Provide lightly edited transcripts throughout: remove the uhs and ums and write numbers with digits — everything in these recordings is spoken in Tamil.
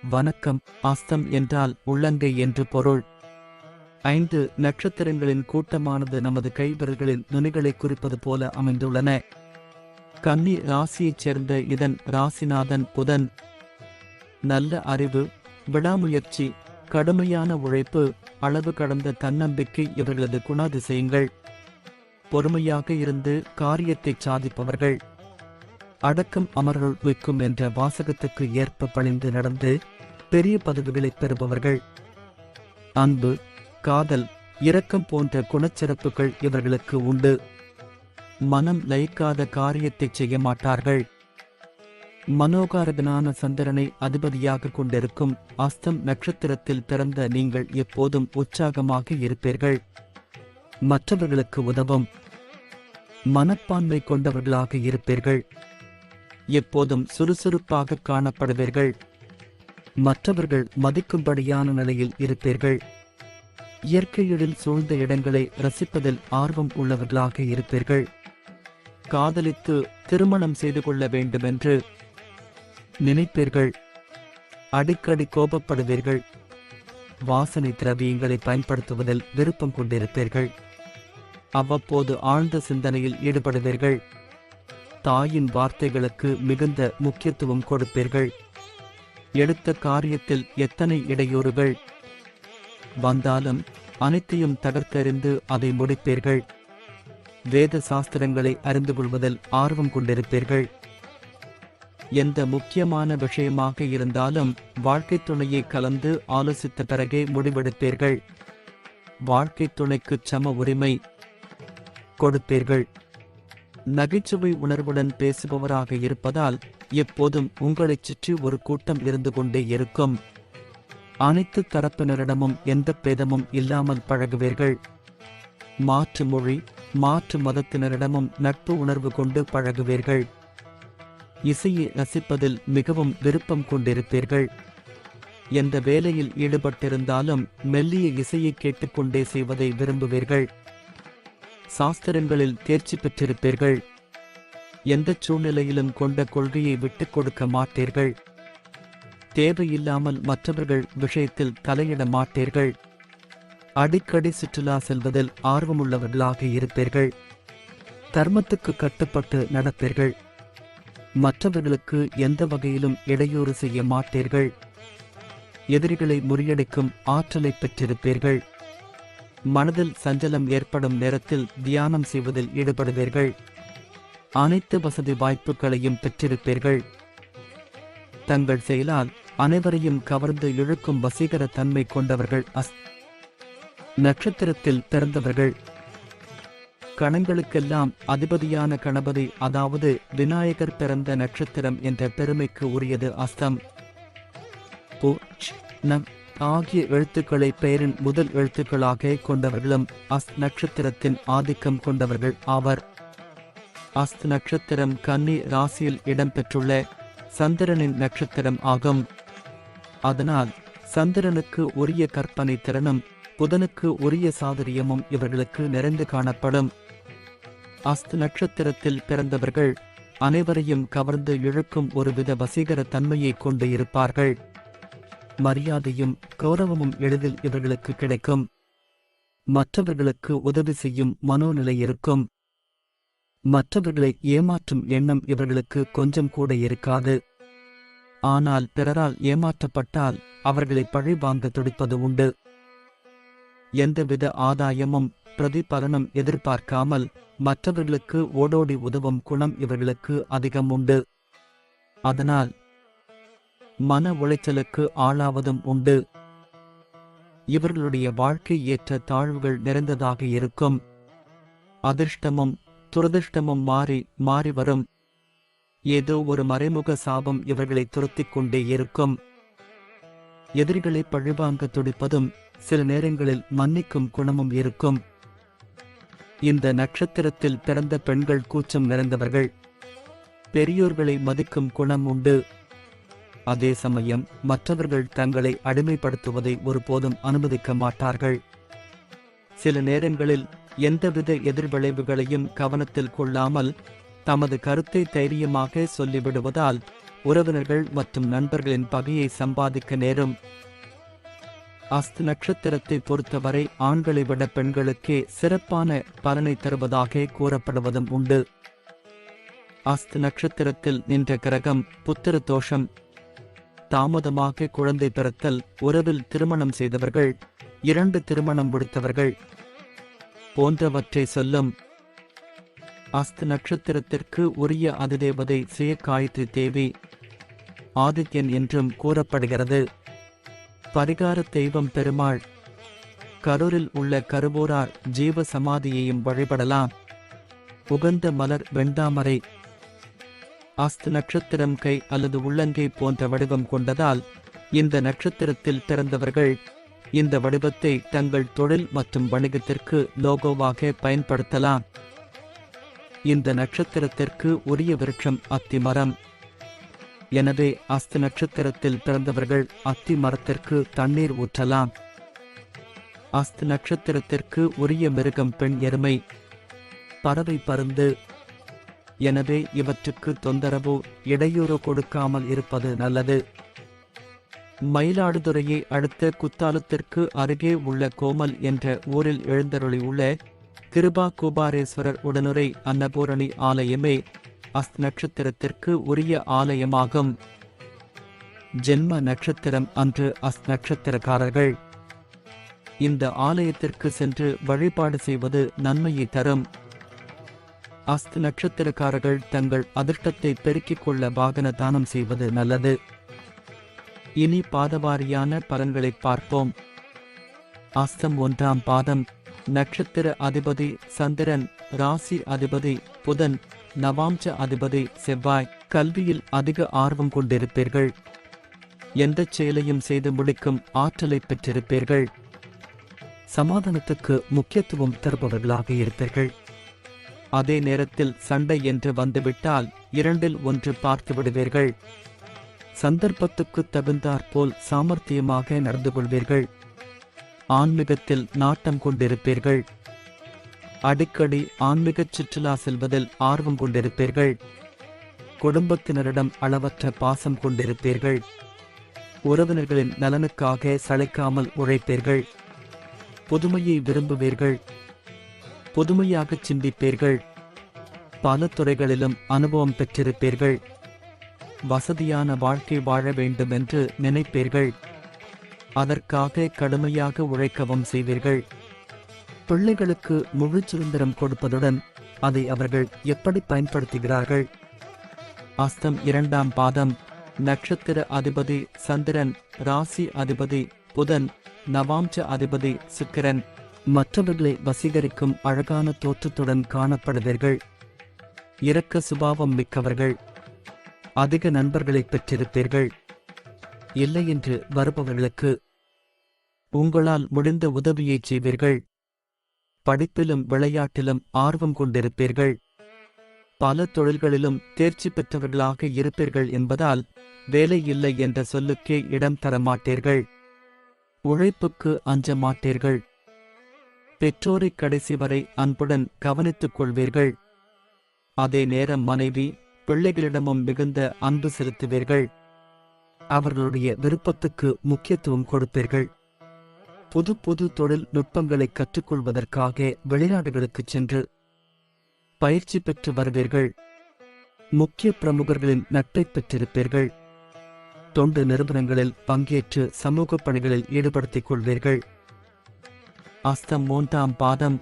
வணக்கம். அஸ்தம் என்றால் உள்ளங்கை என்று பொருள். 5 நட்சத்திரங்களின் கூட்டமானது நமது கைவிரல்களின் நுனிகளை குறிப்பது போல அமைந்துள்ளன. கன்னி ராசியைச் சேர்ந்த இதன் ராசிநாதன் புதன். நல்ல அறிவு, விடாமுயற்சி, கடுமையான உழைப்பு, அளவு கடந்த தன்னம்பிக்கை இவர்களது குணாதிசயங்கள். பொறுமையாக இருந்து காரியத்தை சாதிப்பவர்கள். அடக்கம் அமரருள் வைக்கும் என்ற வாசகத்துக்கு ஏற்ப பணிந்து நடந்து பெரிய பதவிகளை பெறுபவர்கள். அன்பு, காதல், இரக்கம் போன்ற குணச்சிறப்புகள் இவர்களுக்கு உண்டு. மனம் லயிக்காத காரியத்தை செய்ய மாட்டார்கள். மனோகாரகனான சந்திரனை அதிபதியாக கொண்டிருக்கும் அஸ்தம் நட்சத்திரத்தில் பிறந்த நீங்கள் எப்போதும் உற்சாகமாக இருப்பீர்கள். மற்றவர்களுக்கு உதவும் மனப்பான்மை கொண்டவர்களாக இருப்பீர்கள். எப்போதும் சுறுசுறுப்பாக காணப்படுவீர்கள். மற்றவர்கள் மதிக்கும்படியான நிலையில் இருப்பீர்கள். இயற்கையில் சூழ்ந்த இடங்களை ரசிப்பதில் ஆர்வம் உள்ளவர்களாக இருப்பீர்கள். காதலித்து திருமணம் செய்து கொள்ள வேண்டுமென்று நினைப்பீர்கள். அடிக்கடி கோபப்படுவீர்கள். வாசனை திரவியங்களை பயன்படுத்துவதில் விருப்பம் கொண்டிருப்பீர்கள். அவ்வப்போது ஆழ்ந்த சிந்தனையில் ஈடுபடுவீர்கள். தாயின் வார்த்தைகளுக்கு மிகுந்த முக்கியத்துவம் கொடுப்பீர்கள். எடுத்த காரியத்தில் எத்தனை இடையூறுகள் வந்தாலும் அனைத்தையும் தகர்த்தெறிந்து அதை முடிப்பீர்கள். வேத சாஸ்திரங்களை அறிந்து கொள்வதில் ஆர்வம் கொண்டிருப்பீர்கள். எந்த முக்கியமான விஷயமாக இருந்தாலும் வாழ்க்கை துணையை கலந்து ஆலோசித்த பிறகே முடிவெடுப்பீர்கள். வாழ்க்கை துணைக்கு சம உரிமை கொடுப்பீர்கள். நகைச்சுவை உணர்வுடன் பேசுபவராக இருப்பதால் எப்போதும் உங்களைச் சுற்றி ஒரு கூட்டம் இருந்து கொண்டே இருக்கும். அனைத்து தரப்பினரிடமும் எந்த பேதமும் இல்லாமல் பழகுவீர்கள். மாற்று மொழி, மாற்று மதத்தினரிடமும் நட்பு உணர்வு கொண்டு பழகுவீர்கள். இசையை ரசிப்பதில் மிகவும் விருப்பம் கொண்டிருப்பீர்கள். எந்த வேலையில் ஈடுபட்டிருந்தாலும் மெல்லிய இசையை கேட்டுக்கொண்டே செய்வதை விரும்புவீர்கள். சாஸ்திரங்களில் தேர்ச்சி பெற்றிருப்பீர்கள். எந்த சூழ்நிலையிலும் கொண்ட கொள்கையை விட்டுக் கொடுக்க மாட்டீர்கள். தேவையில்லாமல் மற்றவர்கள் விஷயத்தில் தலையிட மாட்டீர்கள். அடிக்கடி சுற்றுலா செல்வதில் ஆர்வமுள்ளவர்களாக இருப்பீர்கள். தர்மத்துக்கு கட்டுப்பட்டு நடப்பீர்கள். மற்றவர்களுக்கு எந்த வகையிலும் இடையூறு செய்ய மாட்டீர்கள். எதிரிகளை முறியடிக்கும் ஆற்றலை பெற்றிருப்பீர்கள். மனதில் சஞ்சலம் ஏற்படும் நேரத்தில் தியானம் செய்வதில் ஈடுபடுவீர்கள். அனைத்து வசதி வாய்ப்புகளையும் பெற்றிருப்பீர்கள். தங்கள் செயலால் அனைவரையும் கவர்ந்து இழுக்கும் வசீகர தன்மை கொண்டவர்கள் நட்சத்திரத்தில் பிறந்தவர்கள். கணங்களுக்கெல்லாம் அதிபதியான கணபதி அதாவது விநாயகர் பிறந்த நட்சத்திரம் என்ற பெருமைக்கு உரியது அஸ்தம். பு ந ஆகிய எழுத்துக்களை பெயரின் முதல் எழுத்துக்களாக கொண்டவர்களும் அஸ்த் நட்சத்திரத்தின் ஆதிக்கம் கொண்டவர்கள் ஆவர். அஸ்த் நட்சத்திரம் கன்னி ராசியில் இடம்பெற்றுள்ள சந்திரனின் நட்சத்திரம் ஆகும். அதனால் சந்திரனுக்கு உரிய கற்பனை திறனும் புதனுக்கு உரிய சாதுரியமும் இவர்களுக்கு நிறைந்து காணப்படும். அஸ்த் நட்சத்திரத்தில் பிறந்தவர்கள் அனைவரையும் கவர்ந்து இழுக்கும் ஒருவித வசீகர தன்மையை கொண்டு இருப்பார்கள். மரியாதையும் கௌரவமும் எளிதில் இவர்களுக்கு கிடைக்கும். மற்றவர்களுக்கு உதவி செய்யும் மனோநிலை இருக்கும். மற்றவர்களை ஏமாற்றும் எண்ணம் இவர்களுக்கு கொஞ்சம் கூட இருக்காது. ஆனால் பிறரால் ஏமாற்றப்பட்டால் அவர்களை பழி வாங்க துடிப்பது உண்டு. எந்தவித ஆதாயமும் பிரதிபலனும் எதிர்பார்க்காமல் மற்றவர்களுக்கு ஓடோடி உதவும் குணம் இவர்களுக்கு அதிகம் உண்டு. அதனால் மன உளைச்சலுக்கு ஆளாவதும் உண்டு. இவர்களுடைய வாழ்க்கை ஏற்ற தாழ்வுகள் நிறைந்ததாக இருக்கும். அதிர்ஷ்டமும் துரதிர்ஷ்டமும் மாறி மாறி வரும். ஏதோ ஒரு மறைமுக சாபம் இவர்களை துரத்திக் கொண்டே இருக்கும். எதிரிகளை பழிவாங்க துடிப்பதும் சில நேரங்களில் மன்னிக்கும் குணமும் இருக்கும். இந்த நட்சத்திரத்தில் பிறந்த பெண்கள் கூச்சம் நிறைந்தவர்கள். பெரியோர்களை மதிக்கும் குணம் உண்டு. அதே சமயம் மற்றவர்கள் தங்களை அடிமைப்படுத்துவதை ஒருபோதும் அனுமதிக்க மாட்டார்கள். சில நேரங்களில் எந்தவித எதிர்விளைவுகளையும் கவனத்தில் கொள்ளாமல் தமது கருத்தை தைரியமாக சொல்லிவிடுவதால் உறவினர்கள் மற்றும் நண்பர்களின் பகையை சம்பாதிக்க நேரும். அஸ்த நட்சத்திரத்தை பொறுத்தவரை ஆண்களை விட பெண்களுக்கே சிறப்பான பலனை தருவதாக கூறப்படுவதும் உண்டு. அஸ்த நட்சத்திரத்தில் நின்ற கிரகம் புத்திர தோஷம், தாமதமாக குழந்தை பிறத்தல், உறவில் திருமணம் செய்தவர்கள், 2 திருமணம் முடித்தவர்கள் போன்றவற்றை சொல்லும். அஸ்த நட்சத்திரத்திற்கு உரிய அதிதேவதை ஸ்ரீ காயத்ரி தேவி ஆதித்யன் என்றும் கூறப்படுகிறது. பரிகார தெய்வம் பெருமாள். கரூரில் உள்ள கருவூரார் ஜீவ சமாதியையும் வழிபடலாம். உகந்த மலர் வெண்டாமரை. அஸ்த நட்சத்திரம் கை அல்லது உள்ளங்கை போன்ற வடிவம் கொண்டதால் இந்த நட்சத்திரத்தில் பிறந்தவர்கள் இந்த வடிவத்தை தங்கள் தொழில் மற்றும் வணிகத்திற்கு லோகோவாக பயன்படுத்தலாம். இந்த நட்சத்திரத்திற்கு உரிய விருட்சம் அத்தி மரம். எனவே அஸ்த நட்சத்திரத்தில் பிறந்தவர்கள் அத்தி மரத்திற்கு தண்ணீர் ஊற்றலாம். அஸ்த நட்சத்திரத்திற்கு உரிய மிருகம் பெண் எருமை, பறவை பருந்து. எனவே இவற்றுக்கு தொந்தரவோ இடையூறு கொடுக்காமல் இருப்பது நல்லது. மயிலாடுதுறையை அடுத்த குத்தாலத்திற்கு அருகே உள்ள கோமல் என்ற ஊரில் எழுந்தருளியுள்ள கிருபா குபாரேஸ்வரர் உடனுரை அன்னபூரணி ஆலயமே அஸ்த நட்சத்திரத்திற்கு உரிய ஆலயமாகும். ஜென்ம நட்சத்திரம் அன்று அஸ்த நட்சத்திரக்காரர்கள் இந்த ஆலயத்திற்கு சென்று வழிபாடு செய்வது நன்மையை தரும். அஸ்த நட்சத்திரக்காரர்கள் தங்கள் அதிர்ஷ்டத்தை பெருக்கிக் கொள்ள வாகன தானம் செய்வது நல்லது. இனி பாதவாரியான பலன்களை பார்ப்போம். அஸ்தம் 1ஆம் பாதம். நட்சத்திர அதிபதி சந்திரன், ராசி அதிபதி புதன், நவாம்ச அதிபதி செவ்வாய். கல்வியில் அதிக ஆர்வம் கொண்டிருப்பீர்கள். எந்த செயலையும் செய்து முடிக்கும் ஆற்றலை பெற்றிருப்பீர்கள். சமாதானத்துக்கு முக்கியத்துவம் தருபவர்களாக இருப்பீர்கள். அதே நேரத்தில் சண்டை என்று வந்துவிட்டால் 2இல் 1 பார்த்து விடுவீர்கள். சந்தர்ப்பத்துக்கு தகுந்தாற்போல் சாமர்த்தியமாக நடந்து கொள்வீர்கள். ஆன்மீகத்தில் நாட்டம் கொண்டிருப்பீர்கள். அடிக்கடி ஆன்மீக சுற்றுலா செல்வதில் ஆர்வம் கொண்டிருப்பீர்கள். குடும்பத்தினரிடம் அளவற்ற பாசம் கொண்டிருப்பீர்கள். உறவினர்களின் நலனுக்காக சளைக்காமல் உழைப்பீர்கள். புதுமையை விரும்புவீர்கள். புதுமையாக சிந்திப்பீர்கள். பல துறைகளிலும் அனுபவம் பெற்றிருப்பீர்கள். வசதியான வாழ்க்கை வாழ வேண்டும் என்று நினைப்பீர்கள். அதற்காக கடுமையாக உழைக்கவும் செய்வீர்கள். பிள்ளைகளுக்கு முழு சுதந்திரம் கொடுப்பதுடன் அதை அவர்கள் எப்படி பயன்படுத்துகிறார்கள். அஸ்தம் 2ஆம் பாதம். நட்சத்திர அதிபதி சந்திரன், ராசி அதிபதி புதன், நவாம்ச அதிபதி சுக்கிரன். மற்றவர்களை வசீகரிக்கும் அழகான தோற்றத்துடன் காணப்படுவீர்கள். இரக்க சுபாவம் மிக்கவர்கள். அதிக நண்பர்களை பெற்றிருப்பீர்கள். இல்லை என்று வருபவர்களுக்கு உங்களால் முடிந்த உதவியை செய்வீர்கள். படிப்பிலும் விளையாட்டிலும் ஆர்வம் கொண்டிருப்பீர்கள். பல தொழில்களிலும் தேர்ச்சி பெற்றவர்களாக இருப்பீர்கள் என்பதால் வேலை இல்லை என்ற சொல்லுக்கே இடம் தர மாட்டீர்கள். உழைப்புக்கு அஞ்ச மாட்டீர்கள். பெற்றோரை கடைசி வரை அன்புடன் கவனித்துக் கொள்வீர்கள். அதே நேரம் மனைவி, பிள்ளைகளிடமும் மிகுந்த அன்பு செலுத்துவீர்கள். அவர்களுடைய விருப்பத்துக்கு முக்கியத்துவம் கொடுப்பீர்கள். புது புது தொழில் நுட்பங்களை கற்றுக்கொள்வதற்காக வெளிநாடுகளுக்குச் சென்று பயிற்சி பெற்று வருவீர்கள். முக்கிய பிரமுகர்களின் நட்பை பெற்றிருப்பீர்கள். தொண்டு நிறுவனங்களில் பங்கேற்று சமூக பணிகளில் ஈடுபடுத்திக் கொள்வீர்கள். அஸ்தம் 3ஆம் பாதம்.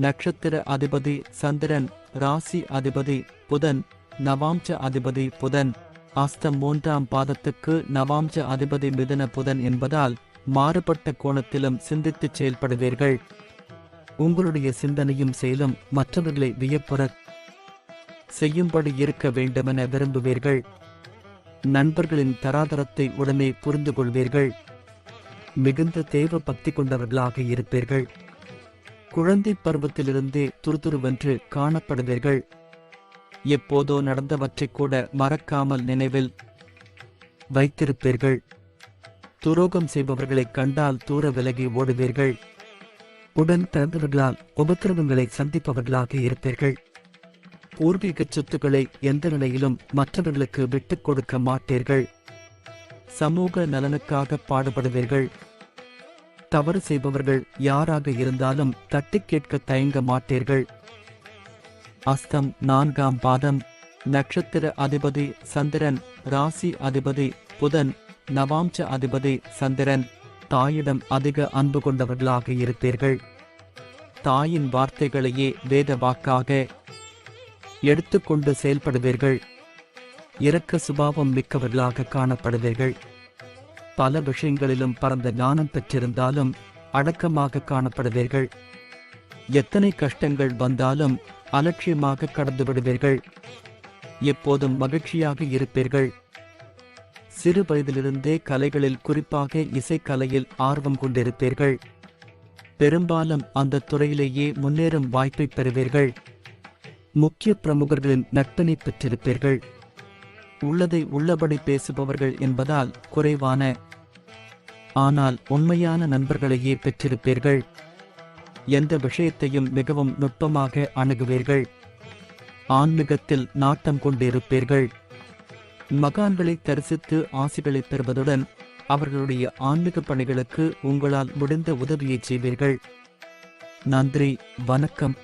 நட்சத்திர அதிபதி சந்திரன், ராசி அதிபதி புதன், நவாம்ச அதிபதி புதன். அஸ்தம் 3ஆம் பாதத்துக்கு நவாம்ச அதிபதி மிதுன புதன் என்பதால் மாறுபட்ட கோணத்திலும் சிந்தித்துச் செயல்படுவீர்கள். உங்களுடைய சிந்தனையும் செயலும் மற்றவர்களை வியப்புற செய்யும்படி இருக்க வேண்டுமென விரும்புவீர்கள். நண்பர்களின் தராதரத்தை உடனே புரிந்து கொள்வீர்கள். மிகுந்த தெய்வ பக்தி கொண்டவர்களாக இருப்பீர்கள். குழந்தை பருவத்திலிருந்தே துருதுருவென்று காணப்படுவீர்கள். எப்போதோ நடந்தவற்றைக் கூட மறக்காமல் நினைவில் வைத்திருப்பீர்கள். துரோகம் செய்பவர்களைக் கண்டால் தூர விலகி ஓடுவீர்கள். உடன் பிறந்தவர்களால் உபத்திரவங்களை சந்திப்பவர்களாக இருப்பீர்கள். பூர்வீக சொத்துக்களை எந்த நிலையிலும் மற்றவர்களுக்கு விட்டுக் கொடுக்க மாட்டீர்கள். சமூக நலனுக்காக பாடுபடுவீர்கள். தவறு செய்பவர்கள் யாராக இருந்தாலும் தட்டிக் கேட்க தயங்க மாட்டீர்கள். அஸ்தம் 4ஆம் பாதம். நட்சத்திர அதிபதி சந்திரன், ராசி அதிபதி புதன், நவாம்ச அதிபதி சந்திரன். தாயிடம் அதிக அன்பு கொண்டவர்களாக இருப்பீர்கள். தாயின் வார்த்தைகளையே வேத வாக்காக எடுத்துக்கொண்டு செயல்படுவீர்கள். இரக்க சுபாவம் மிக்கவர்களாக காணப்படுவீர்கள். பல விஷயங்களிலும் பரந்த ஞானம் பெற்றிருந்தாலும் அடக்கமாக காணப்படுவீர்கள். எத்தனை கஷ்டங்கள் வந்தாலும் அலட்சியமாக கடந்து விடுவீர்கள். எப்போதும் மகிழ்ச்சியாக இருப்பீர்கள். சிறு வயதிலிருந்தே கலைகளில், குறிப்பாக இசைக்கலையில் ஆர்வம் கொண்டிருப்பீர்கள். பெரும்பாலும் அந்த துறையிலேயே முன்னேறும் வாய்ப்பை பெறுவீர்கள். முக்கிய பிரமுகர்களின் நட்பினை பெற்றிருப்பீர்கள். உள்ளதை உள்ளபடி பேசுபவர்கள் என்பதால் குறைவான ஆனால் உண்மையான நண்பர்களையே பெற்றிருப்பீர்கள். எந்த விஷயத்தையும் மிகவும் நுட்பமாக அணுகுவீர்கள். ஆன்மீகத்தில் நாட்டம் கொண்டிருப்பீர்கள். மகான்களை தரிசித்து ஆசிகளை பெறுவதுடன் அவர்களுடைய ஆன்மீக பணிகளுக்கு உங்களால் முடிந்த உதவியை செய்வீர்கள். நன்றி, வணக்கம்.